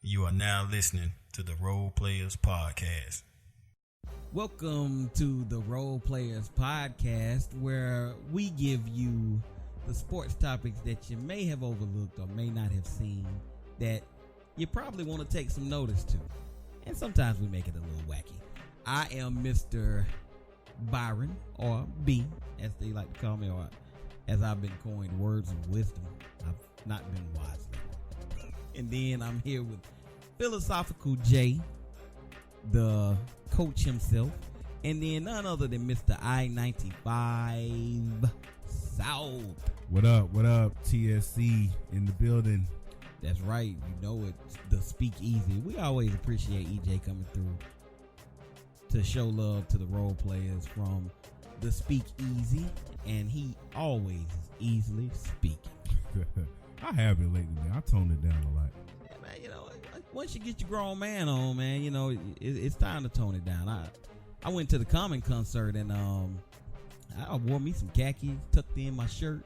You are now listening to the Role Players Podcast. Welcome to the Role Players Podcast, where we give you the sports topics that you may have overlooked or may not have seen that you probably want to take some notice to. And sometimes we make it a little wacky. I am Mr. Byron, or B, as they like to call me, or as I've been coined, words of wisdom. I've not been wise. And then I'm here with Philosophical J, the coach himself, and then none other than Mr. I-95 South. What up, TSC in the building. That's right, you know it's the Speakeasy. We always appreciate EJ coming through to show love to the role players from the Speakeasy, and he always is easily speaking. I have been lately, man. I toned it down a lot. Yeah, man, you know, once you get your grown man on, man, you know, it's time to tone it down. I went to the Common concert and I wore me some khakis, tucked in my shirt,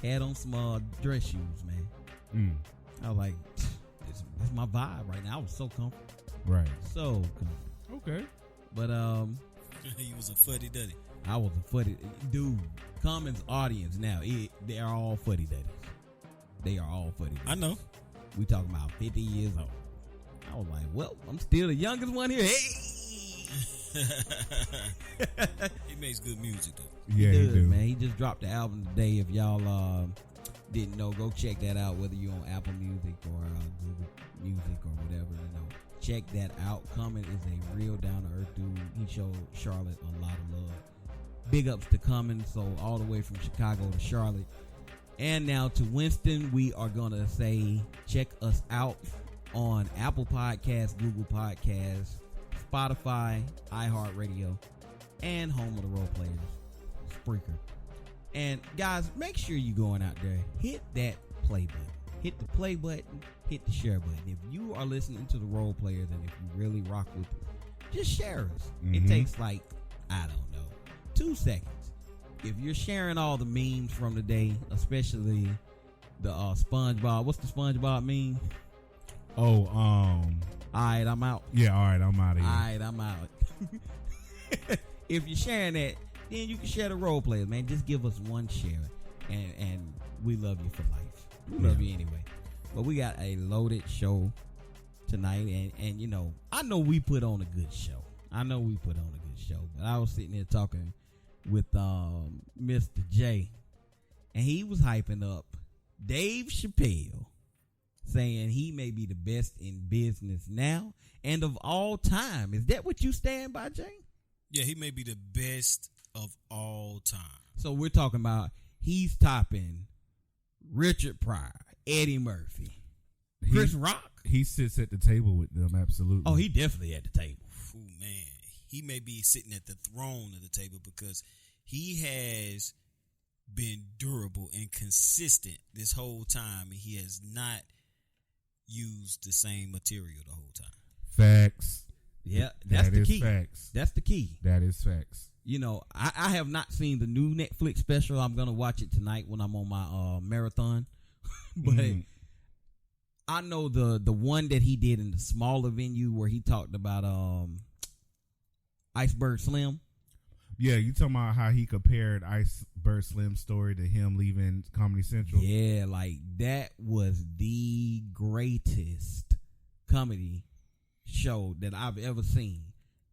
had on some dress shoes, man. I was like, this is my vibe right now. I was so comfortable. Right. So comfortable. Okay. But You was a fuddy-duddy. I was a fuddy dude. Common's audience now, they are all fuddy duddies. They are all fuddy duddies. I know. We talking about 50 years old. I was like, well, I'm still the youngest one here. Hey! He makes good music though. Yeah, he do. Man. He just dropped the album today. If y'all didn't know, go check that out. Whether you're on Apple Music or Google Music or whatever, you know, check that out. Common is a real down to earth dude. He showed Charlotte a lot of love. Big ups to Common. So all the way from Chicago to Charlotte, and now to Winston. We are gonna say check us out on Apple Podcasts, Google Podcasts, Spotify, iHeartRadio, and home of the role players, Spreaker. And guys, make sure you're going out there, hit that play button, hit the play button, hit the share button. If you are listening to the role players and if you really rock with it, just share us. It takes like, I don't know, 2 seconds. If you're sharing all the memes from the day, especially the SpongeBob, what's the SpongeBob meme? Oh, All right, I'm out. yeah, all right, I'm out of here. All right, I'm out. If you're sharing that, then you can share the role players, man. Just give us one share, and we love you for life. We love you anyway. But we got a loaded show tonight, and you know, I know we put on a good show. But I was sitting there talking with Mr. J, and he was hyping up Dave Chappelle, saying he may be the best in business now and of all time. Is that what you stand by, Jay? Yeah, he may be the best of all time. So we're talking about he's topping Richard Pryor, Eddie Murphy, Chris Rock. He sits at the table with them, absolutely. Oh, he definitely at the table. Ooh, man. He may be sitting at the throne of the table because he has been durable and consistent this whole time, and he has not used the same material the whole time. Facts. Yeah, that's the key. Facts. That's the key. That is facts. You know, I have not seen the new Netflix special. I'm gonna watch it tonight when I'm on my marathon. But I know the one that he did in the smaller venue where he talked about Iceberg Slim. Yeah, you talking about how he compared Iceberg Slim's story to him leaving Comedy Central? Yeah, like that was the greatest comedy show that I've ever seen.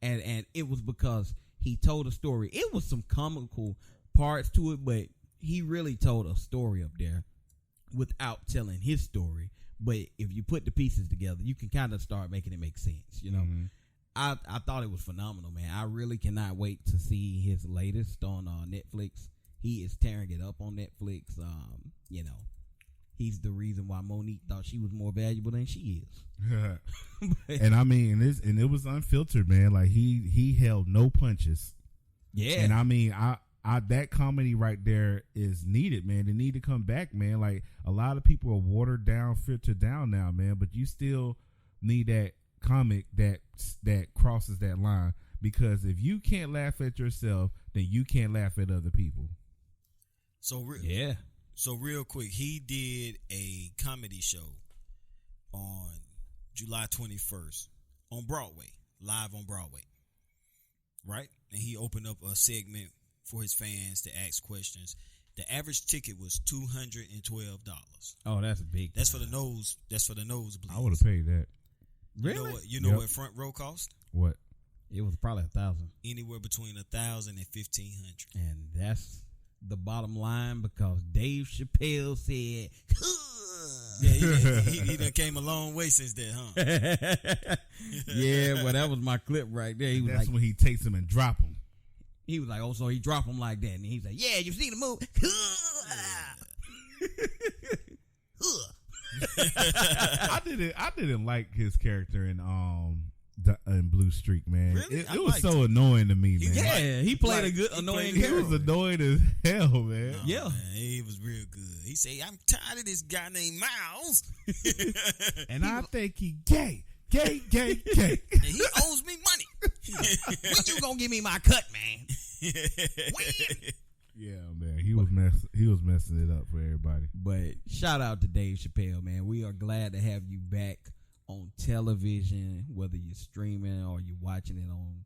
And it was because he told a story. It was some comical parts to it, but he really told a story up there without telling his story. But if you put the pieces together, you can kind of start making it make sense, you know? I thought it was phenomenal, man. I really cannot wait to see his latest on Netflix. He is tearing it up on Netflix. You know, he's the reason why Monique thought she was more valuable than she is. And I mean, and it was unfiltered, man. Like he held no punches. Yeah. And I mean, I that comedy right there is needed, man. They need to come back, man. Like a lot of people are watered down, filtered down now, man. But you still need that comic that crosses that line, because if you can't laugh at yourself, then you can't laugh at other people. So real quick, he did a comedy show on July 21st on Broadway, live on Broadway, right? And he opened up a segment for his fans to ask questions. The average ticket was $212. Oh, that's big. That's for the nose. That's for the nosebleeds. I would have paid that. Really? You know what front row cost? What? It was probably 1,000. Anywhere between 1,000 and 1,500. And that's the bottom line because Dave Chappelle said, Yeah, he done came a long way since that, huh? yeah, well, that was my clip right there. He was That's like, when he takes him and drop him. he was like, oh, so he dropped him like that. And he's like, yeah, you see the move? I didn't like his character in Blue Streak, man. Really? It was so annoying to me, man. Yeah, he played a good annoying He character. was annoying as hell, man. No, Yeah. man, he was real good. He said, I'm tired of this guy named Miles. And I think he gay. And he owes me money. When you gonna give me my cut, man? When? Yeah, man. He was messing it up for everybody. But shout out to Dave Chappelle, man. We are glad to have you back on television, whether you're streaming or you're watching it on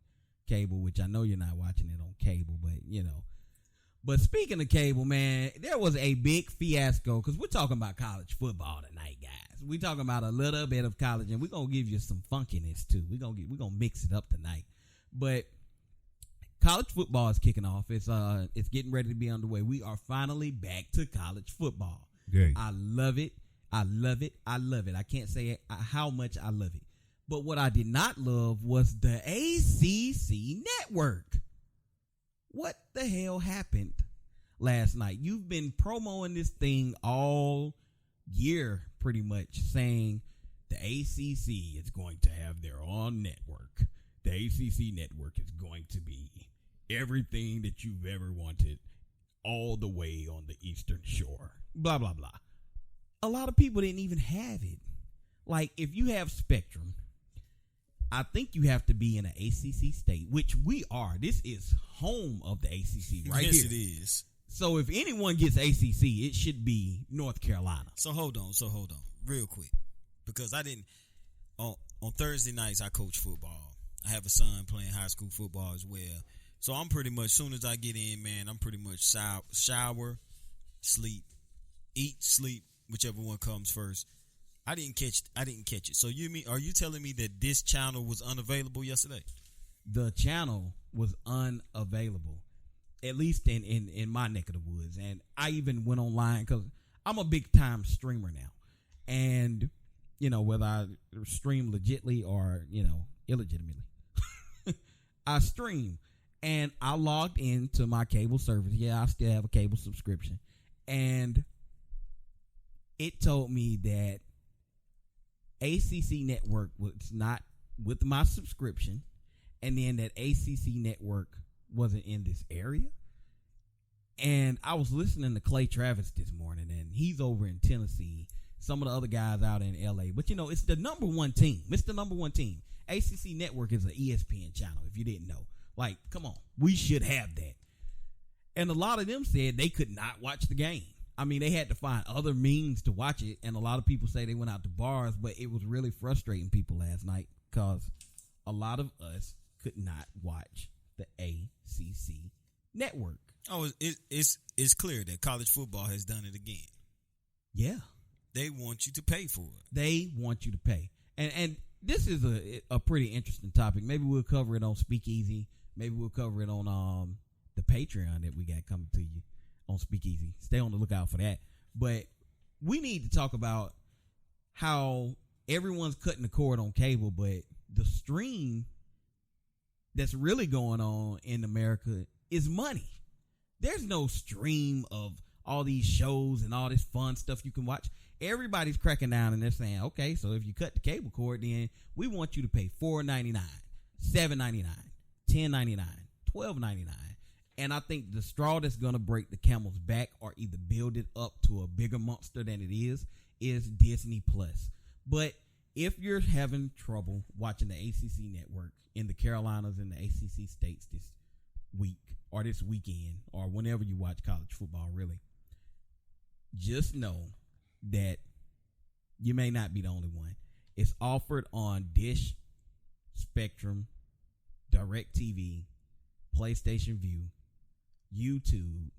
cable, which I know you're not watching it on cable, but you know. But speaking of cable, man, there was a big fiasco because we're talking about college football tonight, guys. We're talking about a little bit of college, and we're gonna give you some funkiness too. We're gonna mix it up tonight. But college football is kicking off. It's getting ready to be underway. We are finally back to college football. Yeah. I love it. I love it. I love it. I can't say how much I love it. But what I did not love was the ACC network. What the hell happened last night? You've been promoting this thing all year, pretty much, saying the ACC is going to have their own network. The ACC network is going to be everything that you've ever wanted all the way on the Eastern Shore. Blah, blah, blah. A lot of people didn't even have it. Like, if you have Spectrum, I think you have to be in an ACC state, which we are. This is home of the ACC right yes, here. it is. So if anyone gets ACC, it should be North Carolina. So hold on, real quick, because I didn't on Thursday nights I coach football. I have a son playing high school football as well. So I'm pretty much, soon as I get in, man, I'm pretty much shower, sleep, eat, sleep, whichever one comes first. I didn't catch it. So are you telling me that this channel was unavailable yesterday? The channel was unavailable, at least in my neck of the woods. And I even went online because I'm a big time streamer now. And, you know, whether I stream legitly or, you know, illegitimately, I stream. And I logged into my cable service. Yeah, I still have a cable subscription. And it told me that ACC network was not with my subscription, and then that ACC network wasn't in this area. And I was listening to Clay Travis this morning, and he's over in Tennessee. Some of the other guys out in LA, but you know, it's the number one team. It's the number one team. ACC network is an ESPN channel. If you didn't know, like, come on, we should have that. And a lot of them said they could not watch the game. I mean, they had to find other means to watch it, and a lot of people say they went out to bars, but it was really frustrating people last night because a lot of us could not watch the ACC network. Oh, it's clear that college football has done it again. Yeah. They want you to pay for it. They want you to pay. And this is a pretty interesting topic. Maybe we'll cover it on Speakeasy. Maybe we'll cover it on the Patreon that we got coming to you on Speakeasy. Stay on the lookout for that. But we need to talk about how everyone's cutting the cord on cable, but the stream that's really going on in America is money. There's no stream of all these shows and all this fun stuff you can watch. Everybody's cracking down and they're saying, okay, so if you cut the cable cord, then we want you to pay $4.99, $7.99, $10.99, $12.99. And I think the straw that's going to break the camel's back or either build it up to a bigger monster than it is Disney Plus. But if you're having trouble watching the ACC network in the Carolinas and the ACC states this week or this weekend or whenever you watch college football, really, just know that you may not be the only one. It's offered on Dish, Spectrum, DirecTV, PlayStation View, YouTube,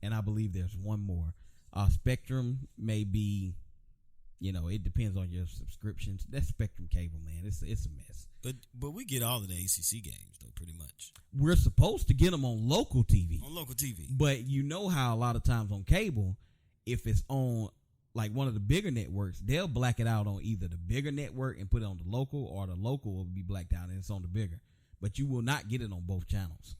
and I believe there's one more. Spectrum may be, it depends on your subscriptions. That's Spectrum cable, man. It's a mess. But we get all of the ACC games though, pretty much. We're supposed to get them on local TV. On local TV. But you know how a lot of times on cable, if it's on like one of the bigger networks, they'll black it out on either the bigger network and put it on the local, or the local will be blacked out and it's on the bigger. But you will not get it on both channels.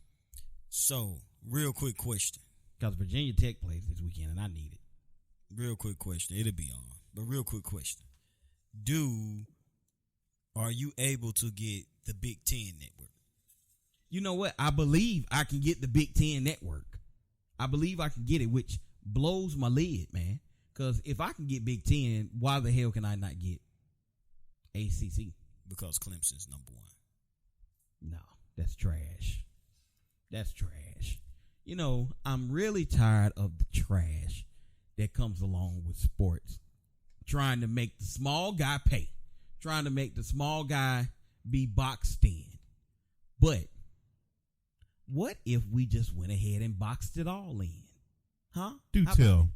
So, real quick question. Because Virginia Tech plays this weekend and I need it. Real quick question. It'll be on. But real quick question. Are you able to get the Big Ten network? You know what? I believe I can get the Big Ten network. I believe I can get it, which blows my lid, man. Because if I can get Big Ten, why the hell can I not get ACC? Because Clemson's number one. No, that's trash. That's trash. I'm really tired of the trash that comes along with sports. Trying to make the small guy pay. Trying to make the small guy be boxed in. But what if we just went ahead and boxed it all in? Huh? Do tell.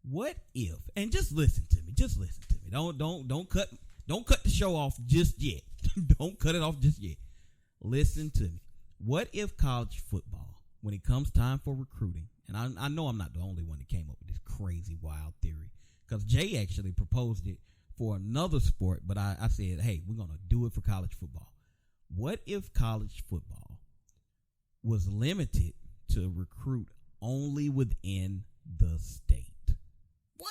What if? And just listen to me. Just listen to me. Don't cut the show off just yet. Don't cut it off just yet. Listen to me. What if college football, when it comes time for recruiting, and I know I'm not the only one that came up with this crazy wild theory, because Jay actually proposed it for another sport, but I said, hey, we're going to do it for college football. What if college football was limited to recruit only within the state? What?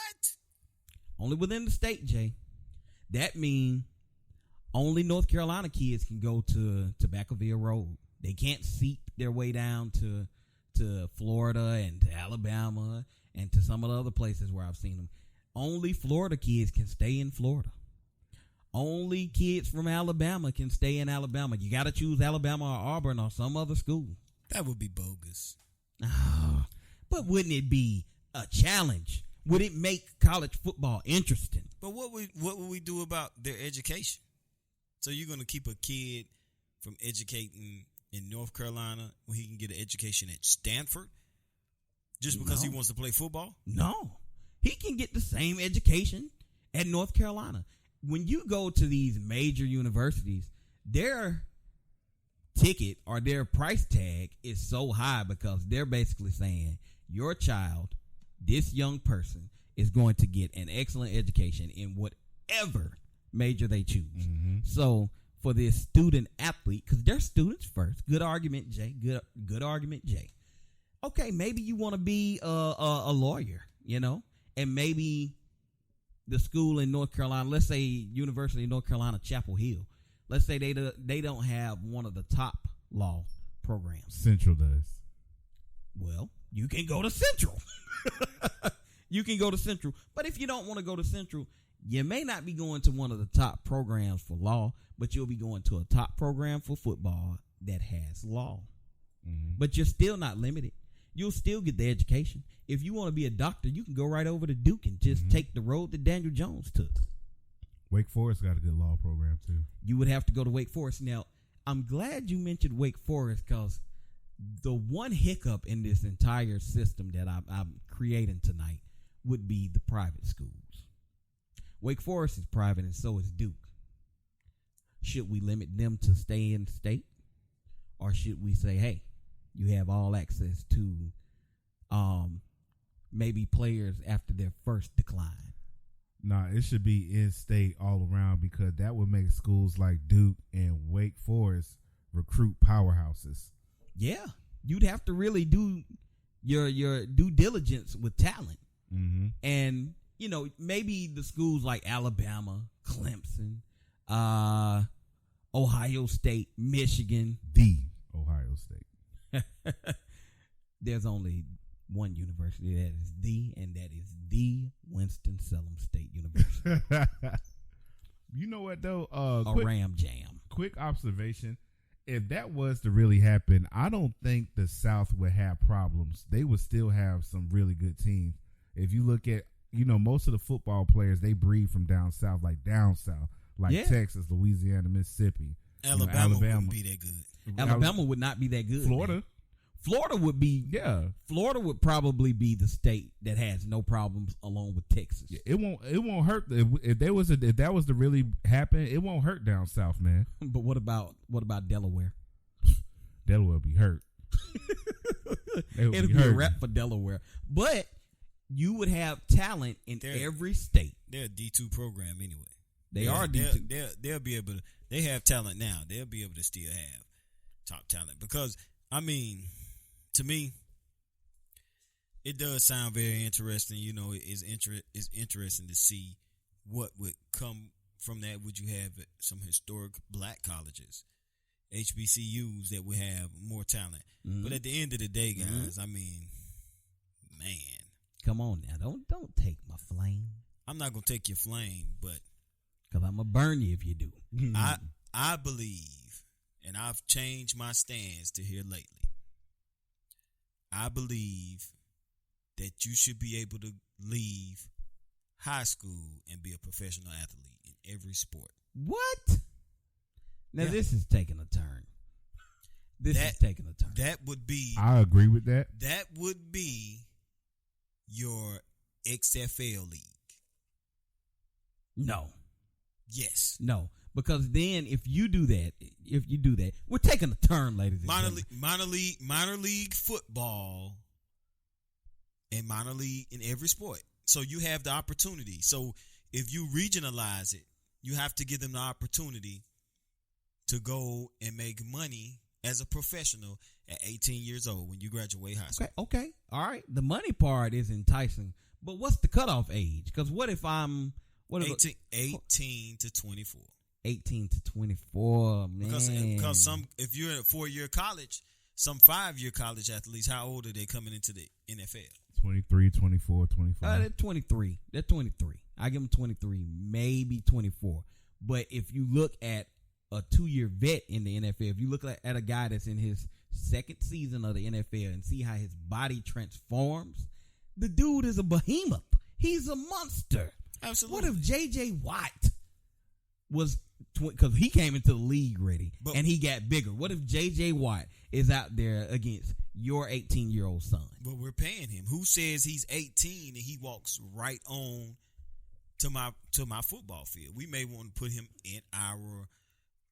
Only within the state, Jay. That means only North Carolina kids can go to Tobacconville Road. They can't seep their way down to Florida and to Alabama and to some of the other places where I've seen them. Only Florida kids can stay in Florida. Only kids from Alabama can stay in Alabama. You got to choose Alabama or Auburn or some other school. That would be bogus. Oh, but wouldn't it be a challenge? Would it make college football interesting? But what would we do about their education? So you're going to keep a kid from educating in North Carolina when he can get an education at Stanford just because he wants to play football? No. He can get the same education at North Carolina. When you go to these major universities, their ticket or their price tag is so high because they're basically saying your child, this young person, is going to get an excellent education in whatever major they choose. Mm-hmm. So for this student athlete, because they're students first. Good argument, Jay. Good argument, Jay. Okay, maybe you want to be a lawyer, and maybe the school in North Carolina, let's say University of North Carolina, Chapel Hill, let's say they don't have one of the top law programs. Central does. Well, you can go to Central. You can go to Central. But if you don't want to go to Central, you may not be going to one of the top programs for law, but you'll be going to a top program for football that has law. Mm-hmm. But you're still not limited. You'll still get the education. If you want to be a doctor, you can go right over to Duke and just take the road that Daniel Jones took. Wake Forest got a good law program, too. You would have to go to Wake Forest. Now, I'm glad you mentioned Wake Forest because the one hiccup in this entire system that I'm creating tonight would be the private schools. Wake Forest is private and so is Duke. Should we limit them to stay in state? Or should we say, hey, you have all access to maybe players after their first decline? Nah, it should be in-state all around because that would make schools like Duke and Wake Forest recruit powerhouses. Yeah, you'd have to really do your due diligence with talent. Mm-hmm. And, maybe the schools like Alabama, Clemson, Ohio State, Michigan. The Ohio State. There's only one university that is and that is the Winston-Salem State University. You know what, though? Ram Jam. Quick observation. If that was to really happen, I don't think the South would have problems. They would still have some really good teams. If you look at, most of the football players, they breed from down south, like down south. like Yeah. Texas, Louisiana, Mississippi. Alabama Alabama. wouldn't be that good. Alabama would not be that good. Florida. Man. Florida would be. Yeah. Florida would probably be the state that has no problems along with Texas. Yeah, it won't hurt if that was to really happen. It won't hurt down south, man. But what about Delaware? Delaware will be hurt. It'll be a wrap for Delaware. But you would have talent in every state. They're a D2 program anyway. They are D2. They'll be able to. They have talent now. They'll be able to still have top talent because to me, it does sound very interesting. You know, it's interesting to see what would come from that. Would you have some historic black colleges, HBCUs that would have more talent? Mm-hmm. But at the end of the day, guys, man, come on now, don't take my flame. I'm not gonna take your flame, but because I'm gonna burn you if you do. I believe, and I've changed my stance to here lately. I believe that you should be able to leave high school and be a professional athlete in every sport. What? Now this is taking a turn. That would be. I agree with that. That would be your XFL league. No. Yes. No. Because then if you do that, we're taking a turn, ladies and gentlemen. Minor league football and minor league in every sport. So you have the opportunity. So if you regionalize it, you have to give them the opportunity to go and make money as a professional at 18 years old when you graduate high school. Okay. All right. The money part is enticing, but what's the cutoff age? Because what if I'm 18 to 24. 18 to 24, man. Because if you're in a 4-year college, some 5-year college athletes, how old are they coming into the NFL? 23, 24, 25. They're 23. They're 23. I give them 23, maybe 24. But if you look at a 2-year vet in the NFL, if you look at a guy that's in his second season of the NFL and see how his body transforms, the dude is a behemoth. He's a monster. Absolutely. What if J.J. Watt was, because he came into the league ready and he got bigger. What if J.J. Watt is out there against your 18-year-old son? But we're paying him. Who says he's 18 and he walks right on to my football field? We may want to put him in our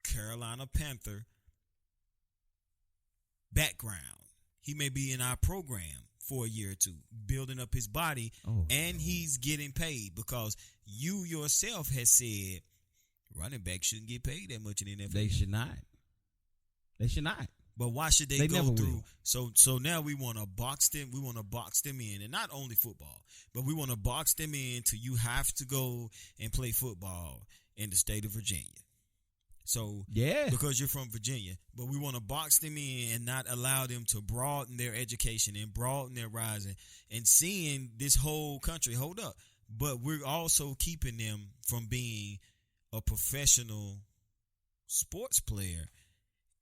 Carolina Panther background. He may be in our program for a year or two, building up his body, and he's getting paid because you yourself has said running backs shouldn't get paid that much in the NFL. They should not. But why should they go through? Will. So now we want to box them. We want to box them in, and not only football, but we want to box them in till you have to go and play football in the state of Virginia. So yeah, because you're from Virginia, but we want to box them in and not allow them to broaden their education and broaden their rising and seeing this whole country. Hold up, but we're also keeping them from being a professional sports player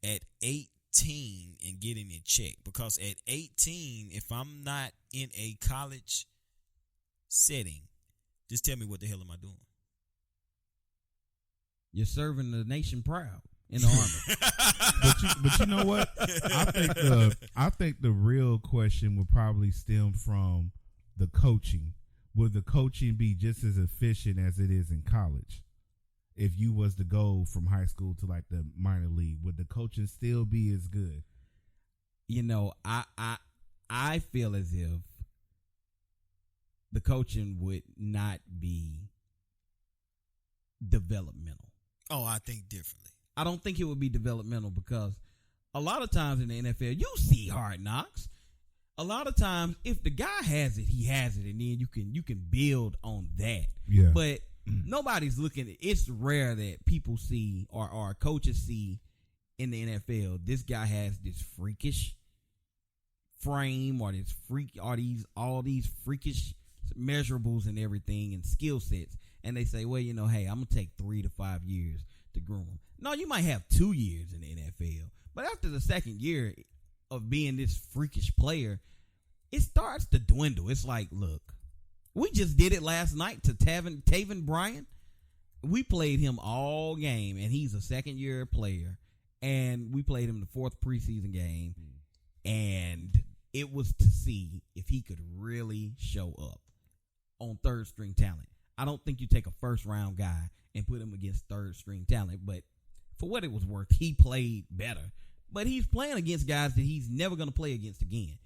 at 18 and getting in check, because at 18, if I'm not in a college setting, just tell me what the hell am I doing? You're serving the nation proud in the army. but you know what? I think the real question would probably stem from the coaching. Would the coaching be just as efficient as it is in college? If you was to go from high school to like the minor league, would the coaching still be as good? You know, I feel as if the coaching would not be developmental. Oh, I think differently. I don't think it would be developmental because a lot of times in the NFL, you see hard knocks. A lot of times, if the guy has it, he has it, and then you can build on that. Yeah. But nobody's looking. It's rare that people see or coaches see in the NFL. This guy has this freakish frame or all these freakish measurables and everything and skill sets. And they say, well, you know, hey, I'm going to take 3 to 5 years to groom him. No, you might have 2 years in the NFL. But after the second year of being this freakish player, it starts to dwindle. It's like, look, we just did it last night to Taven Bryan. we played him all game, and he's a second-year player, and we played him the fourth preseason game, and it was to see if he could really show up on third-string talent. I don't think you take a first-round guy and put him against third-string talent, but for what it was worth, he played better. But he's playing against guys that he's never going to play against again.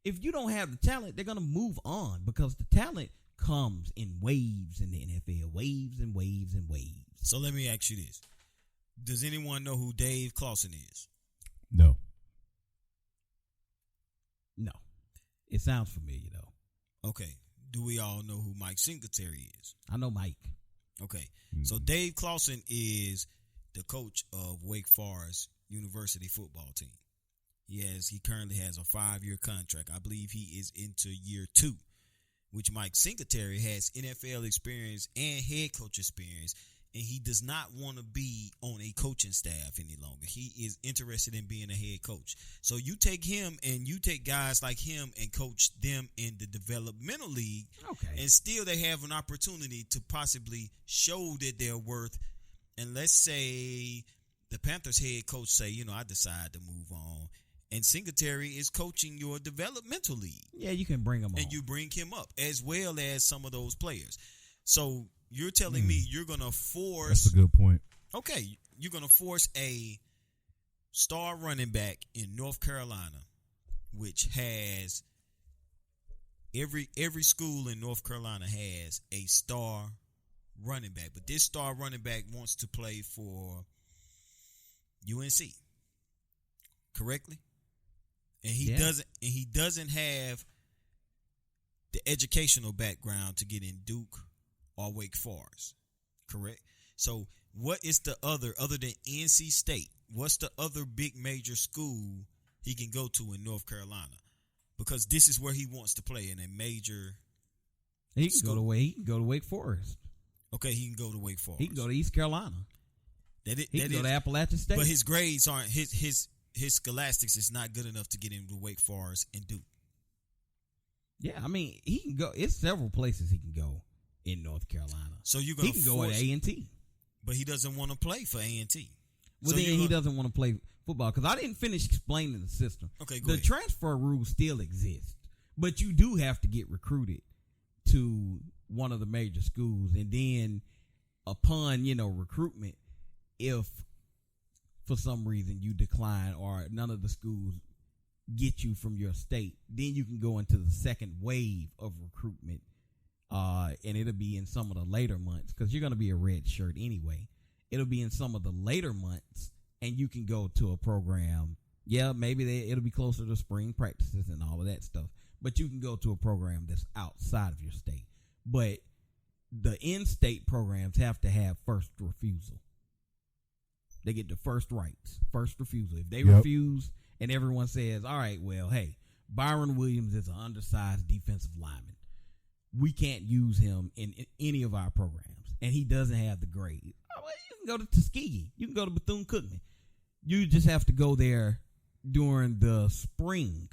If you don't have the talent, they're going to move on because the talent comes in waves in the NFL. Waves and waves and waves. So let me ask you this. Does anyone know who Dave Clawson is? No. No. It sounds familiar, though. Okay. Do we all know who Mike Singletary is? I know Mike. Okay. So Dave Clawson is the coach of Wake Forest University football team. He currently has a 5-year contract. I believe he is into year 2, which Mike Singletary has NFL experience and head coach experience, and he does not want to be on a coaching staff any longer. He is interested in being a head coach. So you take him and you take guys like him and coach them in the developmental league, and still they have an opportunity to possibly show that they're worth. And let's say the Panthers head coach say, I decide to move on. And Singletary is coaching your developmental league. Yeah, you can bring him on. And you bring him up as well as some of those players. So you're telling me you're going to force. That's a good point. Okay. You're going to force a star running back in North Carolina, which has every school in North Carolina has a star running back. But this star running back wants to play for UNC. Correctly? And he doesn't have the educational background to get in Duke or Wake Forest. Correct? So what is the other than NC State? What's the other big major school he can go to in North Carolina? Because this is where he wants to play in a major He can go to Wake Forest. Okay, he can go to Wake Forest. He can go to East Carolina. He can go to Appalachian State. But his grades aren't his scholastics is not good enough to get him to Wake Forest and Duke. Yeah, I mean, he can go. It's several places he can go in North Carolina. So you're going to go at A&T. But he doesn't want to play for A&T. Well, so then he doesn't want to play football because I didn't finish explaining the system. Okay, go ahead. The transfer rule still exists, but you do have to get recruited to one of the major schools, and then upon recruitment, if for some reason you decline or none of the schools get you from your state, then you can go into the second wave of recruitment, and it'll be in some of the later months because you're going to be a red shirt anyway. It'll be in some of the later months, and you can go to a program. Yeah, maybe it'll be closer to spring practices and all of that stuff, but you can go to a program that's outside of your state. But the in-state programs have to have first refusal. They get the first rights, first refusal. If they refuse and everyone says, all right, well, hey, Byron Williams is an undersized defensive lineman. We can't use him in any of our programs, and he doesn't have the grade. Oh, well, you can go to Tuskegee. You can go to Bethune-Cookman. You just have to go there during the spring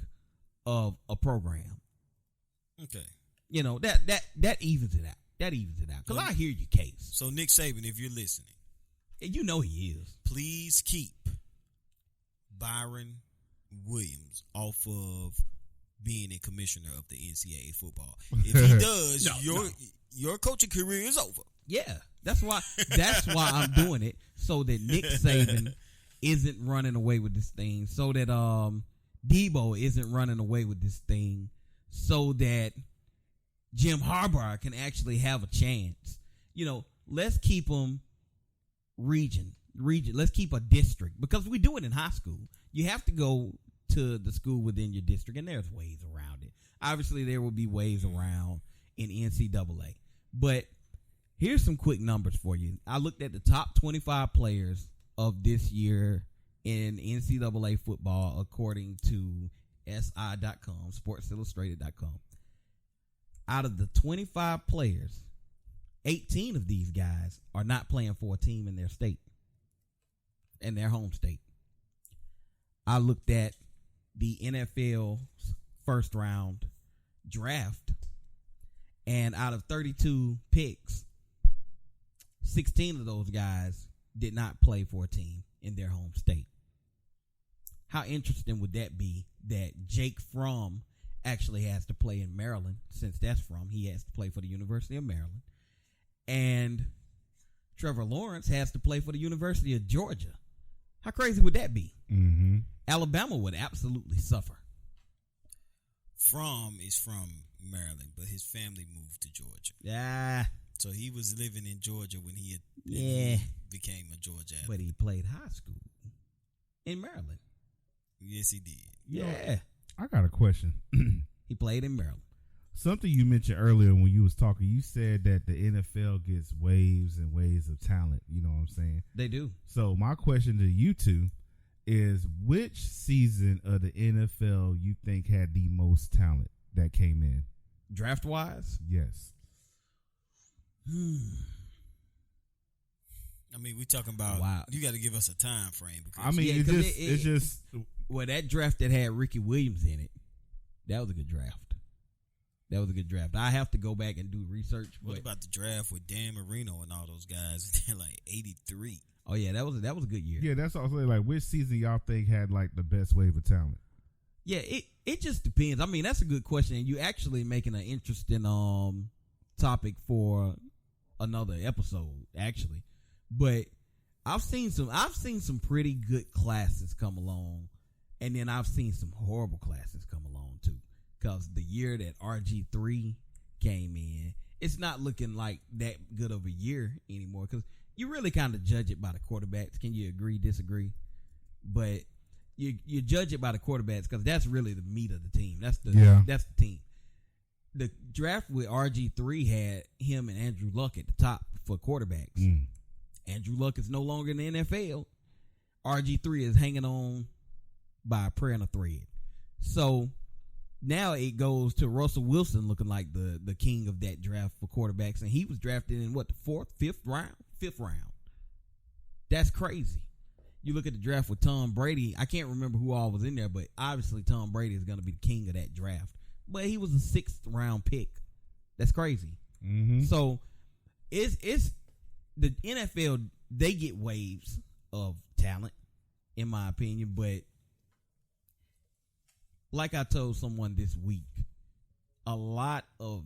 of a program. Okay. That evens it out. That evens it out. Because I hear your case. So, Nick Saban, if you're listening. You know he is. Please keep Byron Williams off of being a commissioner of the NCAA football. If he does, your coaching career is over. Yeah, that's why I'm doing it, so that Nick Saban isn't running away with this thing, so that Debo isn't running away with this thing, so that Jim Harbaugh can actually have a chance. Let's keep them region. Let's keep a district, because we do it in high school. You have to go to the school within your district, and there's ways around it. Obviously, there will be ways around in NCAA. But here's some quick numbers for you. I looked at the top 25 players of this year in NCAA football according to SI.com, SportsIllustrated.com. Out of the 25 players, 18 of these guys are not playing for a team in their state, in their home state. I looked at the NFL's first round draft, and out of 32 picks, 16 of those guys did not play for a team in their home state. How interesting would that be that Jake Fromm actually has to play in Maryland? Since that's from, he has to play for the University of Maryland. And Trevor Lawrence has to play for the University of Georgia. How crazy would that be? Mm-hmm. Alabama would absolutely suffer. Fromm is from Maryland, but his family moved to Georgia. Yeah. So he was living in Georgia when he became a Georgia athlete. But he played high school in Maryland. Yes, he did. Yeah. I got a question. He played in Maryland. Something you mentioned earlier when you was talking, you said that the NFL gets waves and waves of talent. You know what I'm saying? They do. So my question to you two is, which season of the NFL you think had the most talent that came in? Draft-wise? Yes. I mean, we talking about. Wow. You got to give us a time frame. Because I mean, Yeah, it's just. Well, that draft that had Ricky Williams in it, that was a good draft. I have to go back and do research. What But, about the draft with Dan Marino and all those guys? They're like 83. oh yeah, that was a good year. Yeah, that's also like, which season y'all think had like the best wave of talent? Yeah, it just depends. I mean, that's a good question, and you actually making an interesting topic for another episode, actually. But I've seen some pretty good classes come along, and then I've seen some horrible classes come along too. Because the year that RG3 came in, it's not looking like that good of a year anymore. Because you really kind of judge it by the quarterbacks. Can you agree, disagree? But you judge it by the quarterbacks because that's really the meat of the team. That's the team. The draft with RG3 had him and Andrew Luck at the top for quarterbacks. Andrew Luck is no longer in the NFL. RG3 is hanging on by a prayer and a thread. So now it goes to Russell Wilson looking like the king of that draft for quarterbacks. And he was drafted in what, the fifth round? That's crazy. You look at the draft with Tom Brady. I can't remember who all was in there, but obviously Tom Brady is going to be the king of that draft. But he was a 6th round pick. That's crazy. Mm-hmm. So it's the NFL, they get waves of talent, in my opinion. But like I told someone this week, a lot of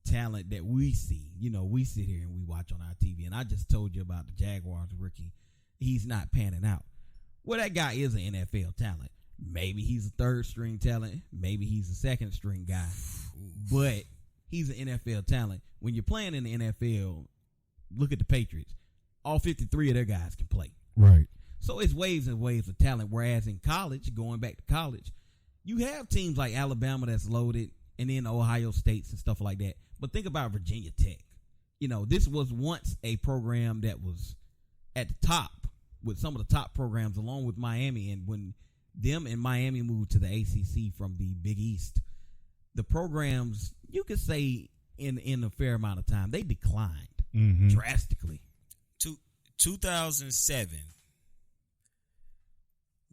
talent that we see, we sit here and we watch on our TV. And I just told you about the Jaguars rookie. He's not panning out. Well, that guy is an NFL talent. Maybe he's a 3rd string talent. Maybe he's a 2nd string guy. But he's an NFL talent. When you're playing in the NFL, look at the Patriots. All 53 of their guys can play. Right. So it's waves and waves of talent. Whereas in college, going back to college, you have teams like Alabama that's loaded, and then Ohio States and stuff like that. But think about Virginia Tech. This was once a program that was at the top with some of the top programs, along with Miami. And when them and Miami moved to the ACC from the Big East, the programs, you could say in a fair amount of time, they declined drastically. 2007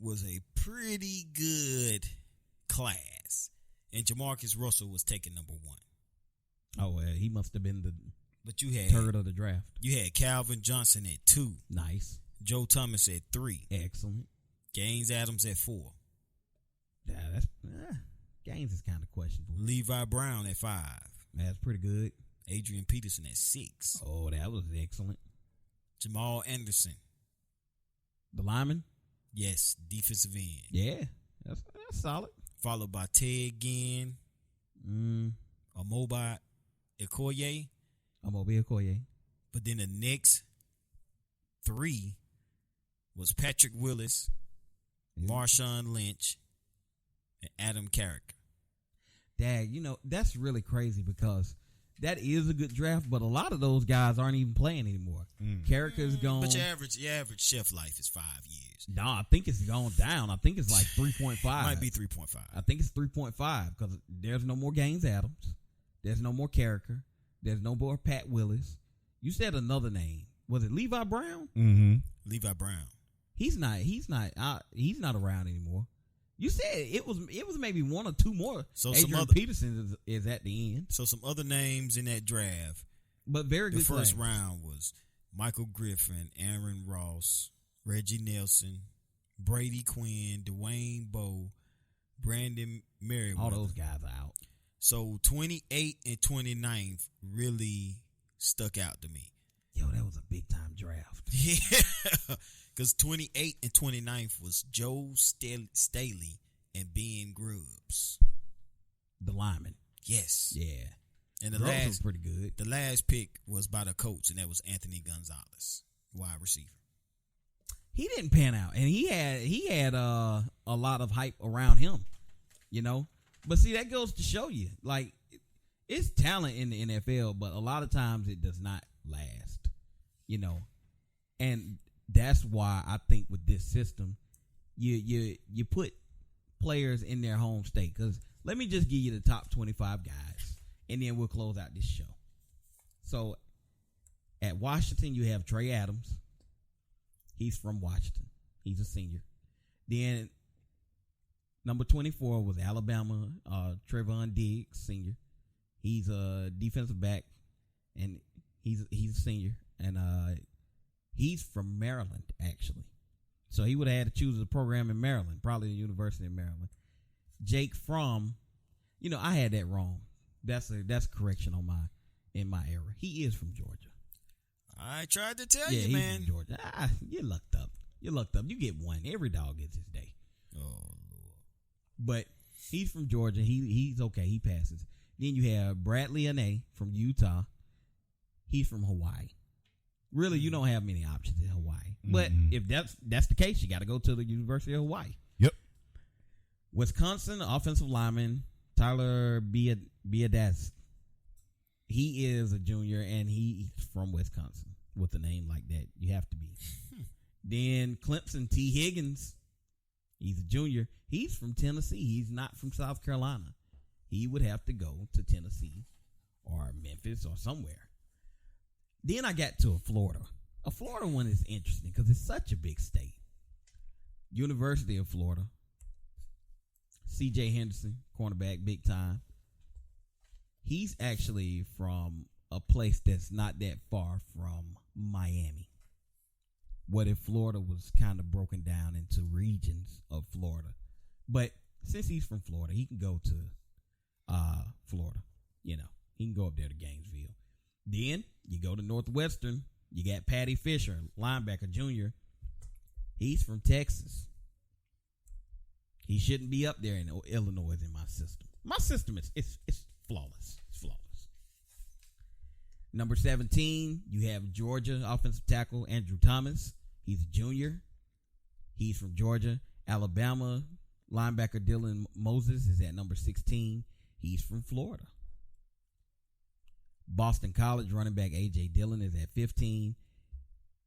was a pretty good class, and Jamarcus Russell was taken number 1. Oh, well, he must have been the but you had third of the draft. You had Calvin Johnson at 2. Nice. Joe Thomas at 3. Excellent. Gaines Adams at 4. Yeah, that's Gaines is kind of questionable. Levi Brown at 5. That's pretty good. Adrian Peterson at 6. Oh, that was excellent. Jamal Anderson. The lineman? Yes, defensive end. Yeah, that's solid. Followed by Ted Ginn, Amobi Okoye. Amobi Okoye. But then the next 3 was Patrick Willis, Marshawn Lynch, and Adam Carrick. Dad, that's really crazy because that is a good draft, but a lot of those guys aren't even playing anymore. Carrick is gone. But your average shelf life is 5 years. No, I think it's gone down. I think it's like 3.5. Might be 3.5. I think it's 3.5 because there's no more Gaines Adams. There's no more Carricker. There's no more Pat Willis. You said another name. Was it Levi Brown? Mm-hmm. Levi Brown. He's not around anymore. You said it was maybe 1 or 2 more. So Adrian Peterson is at the end. So some other names in that draft. But very good. The first round was Michael Griffin, Aaron Ross, Reggie Nelson, Brady Quinn, Dwayne Bowe, Brandon Merriweather. All those guys are out. So 28 and 29th really stuck out to me. Yo, that was a big time draft. Yeah, because 28 and 29th was Joe Staley and Ben Grubbs. The lineman. Yes. Yeah. And Grubbs was pretty good. The last pick was by the Colts, and that was Anthony Gonzalez, wide receiver. He didn't pan out, and he had a lot of hype around him, you know. But see, that goes to show you, like, it's talent in the NFL, but a lot of times it does not last, you know. And that's why I think with this system, you put players in their home state. Because let me just give you the top 25 guys, and then we'll close out this show. So at Washington, you have Trey Adams. He's from Washington. He's a senior. Then number 24 was Alabama, Trevon Diggs, senior. He's a defensive back, and he's a senior. And he's from Maryland, actually. So he would have had to choose a program in Maryland, probably the University of Maryland. Jake Fromm, I had that wrong. That's a correction in my error. He is from Georgia. I tried to tell he's you, man. From Georgia. You lucked up. You get one. Every dog gets his day. Oh, Lord. But he's from Georgia. He's okay. He passes. Then you have Bradley Ane from Utah. He's from Hawaii. Really, you don't have many options in Hawaii. But if that's the case, you got to go to the University of Hawaii. Yep. Wisconsin offensive lineman Tyler Biadasz. He is a junior, and he's from Wisconsin. With a name like that, you have to be. Then Clemson T. Higgins. He's a junior. He's from Tennessee. He's not from South Carolina. He would have to go to Tennessee or Memphis or somewhere. Then I got to Florida. A Florida one is interesting because it's such a big state. University of Florida. C.J. Henderson, cornerback, big time. He's actually from a place that's not that far from Miami. What if Florida was kind of broken down into regions of Florida? But since he's from Florida, he can go to Florida. He can go up there to Gainesville. Then you go to Northwestern. You got Patty Fisher, linebacker, junior. He's from Texas. He shouldn't be up there in Illinois in my system. My system is flawless. It's flawless. Number 17, you have Georgia offensive tackle Andrew Thomas. He's a junior. He's from Georgia. Alabama linebacker Dylan Moses is at number 16. He's from Florida. Boston College running back A.J. Dillon is at 15.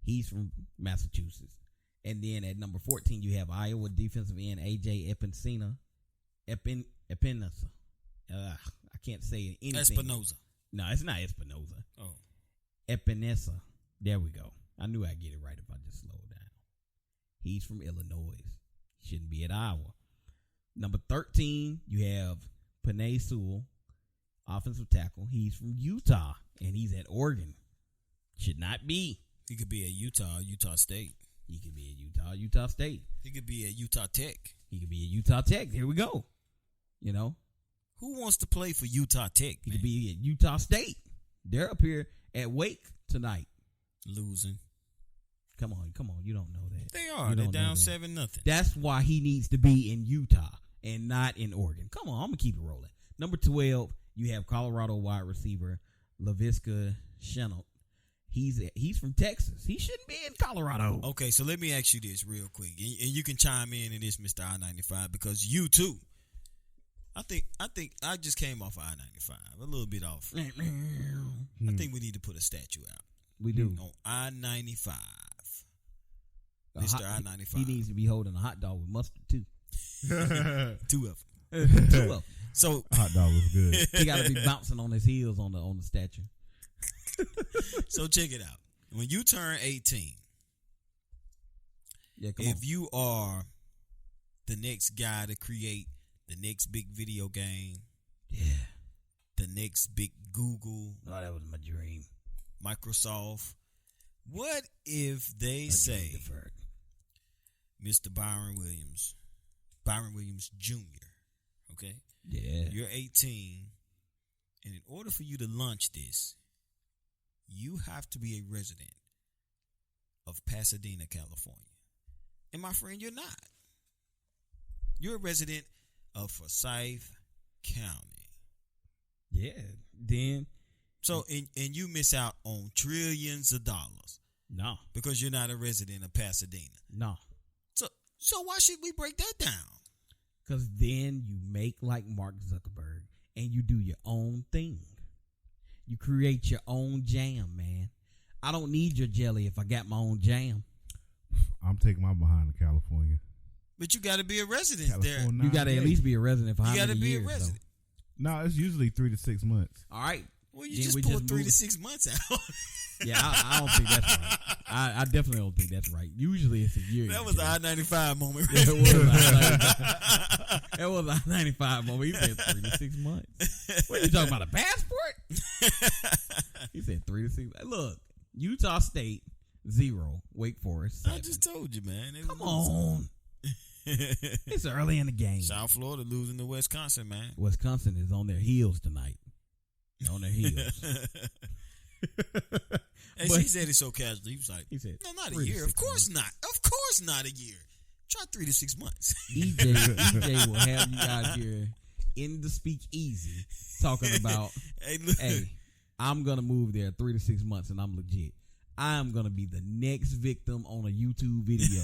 He's from Massachusetts. And then at number 14, you have Iowa defensive end A.J. Epinesa. I can't say anything. Espinoza. No, it's not Espinoza. Oh. Epinesa. There we go. I knew I'd get it right if I just slowed down. He's from Illinois. Shouldn't be at Iowa. Number 13, you have Penei Sewell, offensive tackle. He's from Utah, and he's at Oregon. Should not be. He could be at Utah State. He could be at Utah State. He could be at Utah Tech. He could be at Utah Tech. Here we go. Who wants to play for Utah Tech, He man? could be at Utah State. They're up here at Wake tonight. Losing. Come on. You don't know that. They are. They're down 7-0. That's why he needs to be in Utah and not in Oregon. Come on, I'm going to keep it rolling. Number 12, you have Colorado wide receiver Laviska Shenault. He's from Texas. He shouldn't be in Colorado. Okay, so let me ask you this real quick, and you can chime in this, Mr. I-95, because you too. I think I just came off I-95, a little bit off. I think we need to put a statue out. We do on I-95. Mr. I-95. He needs to be holding a hot dog with mustard too. Two of them. Two of them. So hot dog was good. He got to be bouncing on his heels on the statue. So check it out. When you turn 18, if you are the next guy to create the next big video game, the next big Google, that was my dream. Microsoft, What if they say, Mr. Byron Williams Jr., okay? Yeah. You're 18, and in order for you to launch this, you have to be a resident of Pasadena, California. And my friend, you're not. You're a resident of Forsyth County. Yeah. Then. So, and you miss out on trillions of dollars. No. Because you're not a resident of Pasadena. No. So why should we break that down? Because then you make like Mark Zuckerberg and you do your own thing. You create your own jam, man. I don't need your jelly if I got my own jam. I'm taking my behind to California. But you got to be a resident there. You got to at least be a resident for how many years? You got to be a resident. No, it's usually 3 to 6 months. All right. Well, you just pulled 3 to 6 months out. Yeah, I don't think that's right. I definitely don't think that's right. Usually it's a year. That was the I-95 moment. Yeah, it was an I-95 moment. He said 3 to 6 months. What, you talking about, a passport? He said 3 to 6 months. Look, Utah State, 0. Wake Forest, 7. I just told you, man. Come on. It's early in the game. South Florida losing to Wisconsin, man. Wisconsin is on their heels tonight. On their heels. And he said it so casually. He was like, no, not a year. Of course not. Of course not a year. Try 3 to 6 months. EJ will have you out here in the speakeasy talking about, hey, I'm going to move there 3 to 6 months and I'm legit. I'm going to be the next victim on a YouTube video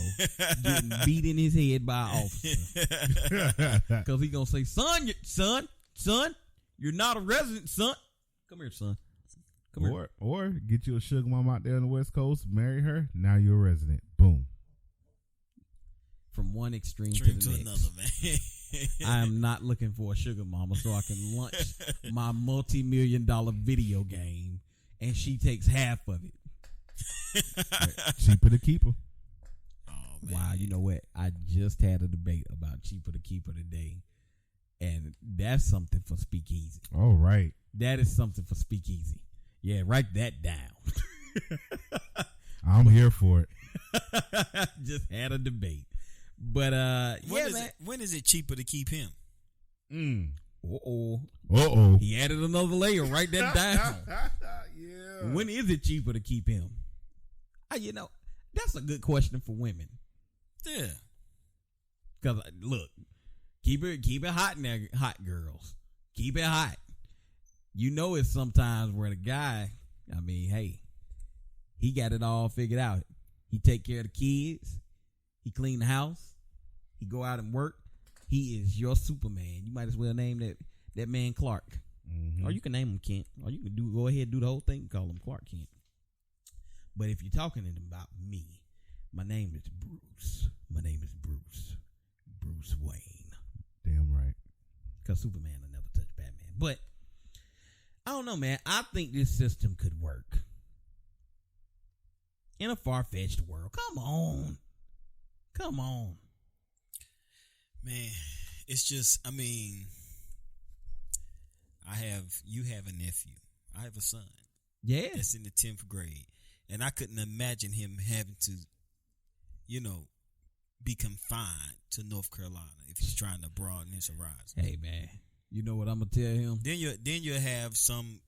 getting beat in his head by an officer. Because he's going to say, son, you're not a resident, son. Come here, son. Or get you a sugar mom out there on the West Coast, marry her, now you're a resident. Boom. From one extreme to the next. Another, man. I am not looking for a sugar mama so I can launch my multi-million-dollar video game and she takes half of it. Cheaper to keep her. Oh, man. Wow, you know what? I just had a debate about cheaper to keep her today. And that's something for Speakeasy. All right. That is something for Speakeasy. Yeah, write that down. I'm here for it. Just had a debate. But when is it cheaper to keep him? Uh-oh. He added another layer. Write that down. Yeah. When is it cheaper to keep him? That's a good question for women. Yeah. Because look, keep it hot now, hot girls. Keep it hot. You know, it's sometimes where the guy, hey, he got it all figured out. He take care of the kids. He clean the house. He go out and work. He is your Superman. You might as well name that man Clark. Mm-hmm. Or you can name him Kent. Or you can go ahead and do the whole thing and call him Clark Kent. But if you're talking about me, my name is Bruce. My name is Bruce. Bruce Wayne. Damn right. Because Superman will never touch Batman. But I don't know, man. I think this system could work. In a far-fetched world. Come on. Man, it's just, you have a nephew. I have a son. Yeah. That's in the 10th grade. And I couldn't imagine him having to, be confined to North Carolina if he's trying to broaden his horizon. Hey, man. You know what I'm going to tell him? Then you have some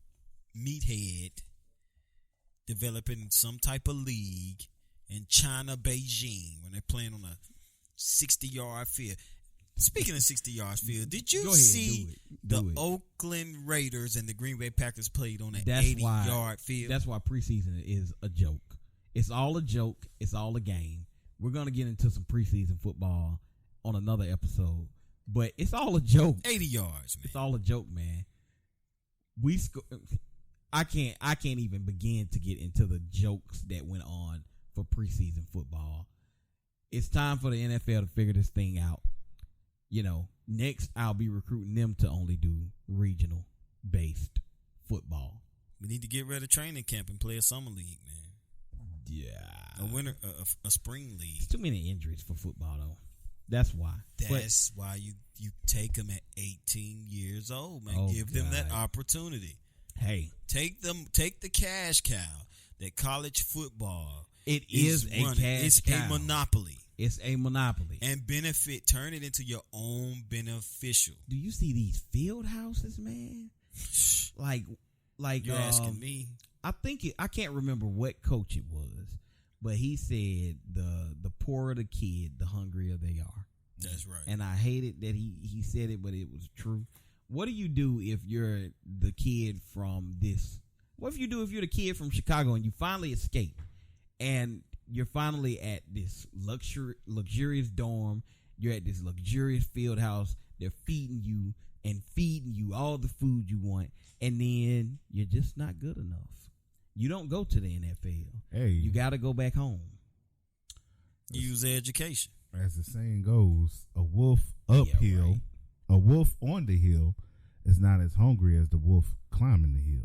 meathead developing some type of league in China, Beijing, when they're playing on a 60-yard field. Speaking of 60-yard field, did you see the Oakland Raiders and the Green Bay Packers played on an 80-yard field? That's why preseason is a joke. It's all a joke. It's all a game. We're going to get into some preseason football on another episode, but it's all a joke. 80 yards, man. It's all a joke, man. I can't even begin to get into the jokes that went on for preseason football. It's time for the NFL to figure this thing out. Next I'll be recruiting them to only do regional based football. We need to get rid of training camp and play a summer league, man. Yeah. A spring league. It's too many injuries for football, though. That's why. That's why you take them at 18 years old, man. Give them that opportunity. Hey, take the cash cow that college football. It is a running. cash It's cow. a monopoly. It's a monopoly. And turn it into your own beneficial. Do you see these field houses, man? Like You're asking me. I can't remember what coach it was, but he said the poorer the kid, the hungrier they are. That's right. And I hated that he said it, but it was true. What do you do if you're the kid from this? What if you're the kid from Chicago and you finally escape and you're finally at this luxurious dorm, you're at this luxurious field house, they're feeding you all the food you want, and then you're just not good enough. You don't go to the NFL. Hey, you got to go back home. Use education. As the saying goes, a wolf uphill, Yeah, right. a wolf on the hill is not as hungry as the wolf climbing the hill.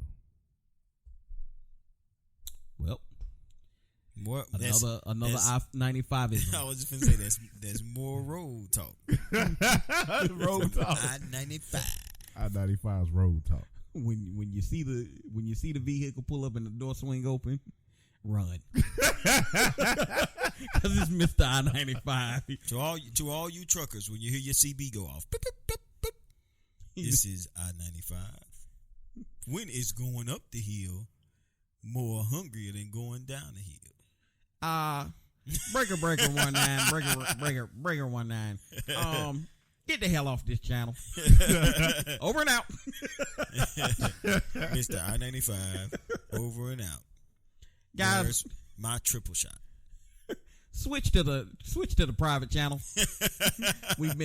Well, That's I-95 is. I was just gonna say that's more road talk. Road talk. I-95. I-95 is road talk. When you see the vehicle pull up and the door swing open, run, because it's Mr. I-95. To all you truckers, when you hear your CB go off, beep, beep, beep, beep, this is I-95. When it's going up the hill, more hungrier than going down the hill. Breaker 19, breaker 19. Get the hell off this channel. Over and out. Mr. I-95, over and out. Guys, where's my triple shot? Switch to the private channel. We've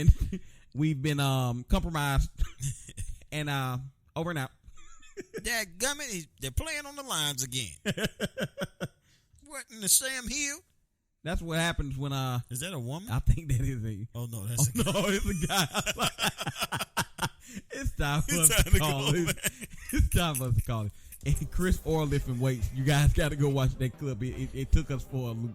been compromised. And over and out. Dadgummit, they're playing on the lines again. What in the Sam Hill? That's what happens when Is that a woman? I think that is a. Oh no, that's a guy. No, it's a guy. It's time for us It's to time to call go, it. man. It's time for us to call it. And Chris Orr lifting weights. You guys got to go watch that clip. It took us for a loop.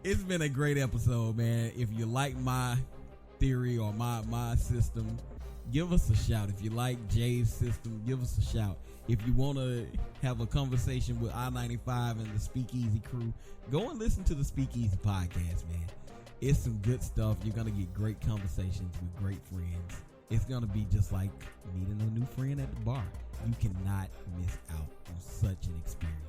It's been a great episode, man. If you like my theory or my system, give us a shout. If you like Jay's system, give us a shout. If you want to have a conversation with I-95 and the Speakeasy crew, go and listen to the Speakeasy podcast, man. It's some good stuff. You're going to get great conversations with great friends. It's going to be just like meeting a new friend at the bar. You cannot miss out on such an experience.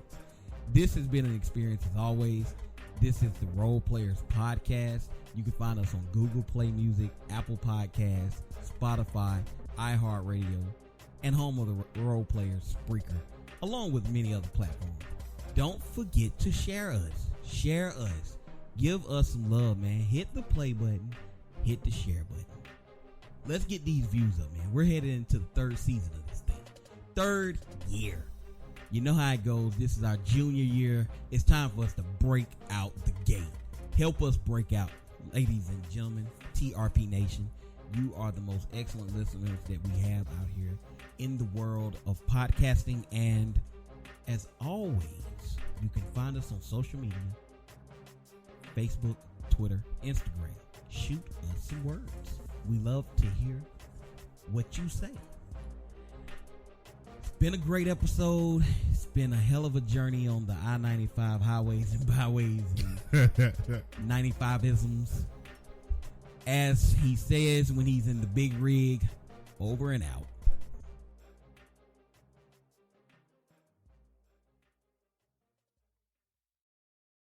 This has been an experience as always. This is the Role Players Podcast. You can find us on Google Play Music, Apple Podcasts, Spotify, iHeartRadio, and home of the Role Players, Spreaker, along with many other platforms. Don't forget to share us. Share us. Give us some love, man. Hit the play button. Hit the share button. Let's get these views up, man. We're headed into the third season of this thing. Third year. You know how it goes. This is our junior year. It's time for us to break out the gate. Help us break out. Ladies and gentlemen, TRP Nation, you are the most excellent listeners that we have out here in the world of podcasting. And as always, you can find us on social media, Facebook, Twitter, Instagram. Shoot us some words. We love to hear what you say. It's been a great episode. It's been a hell of a journey on the I-95 highways and byways and 95-isms. As he says when he's in the big rig, over and out.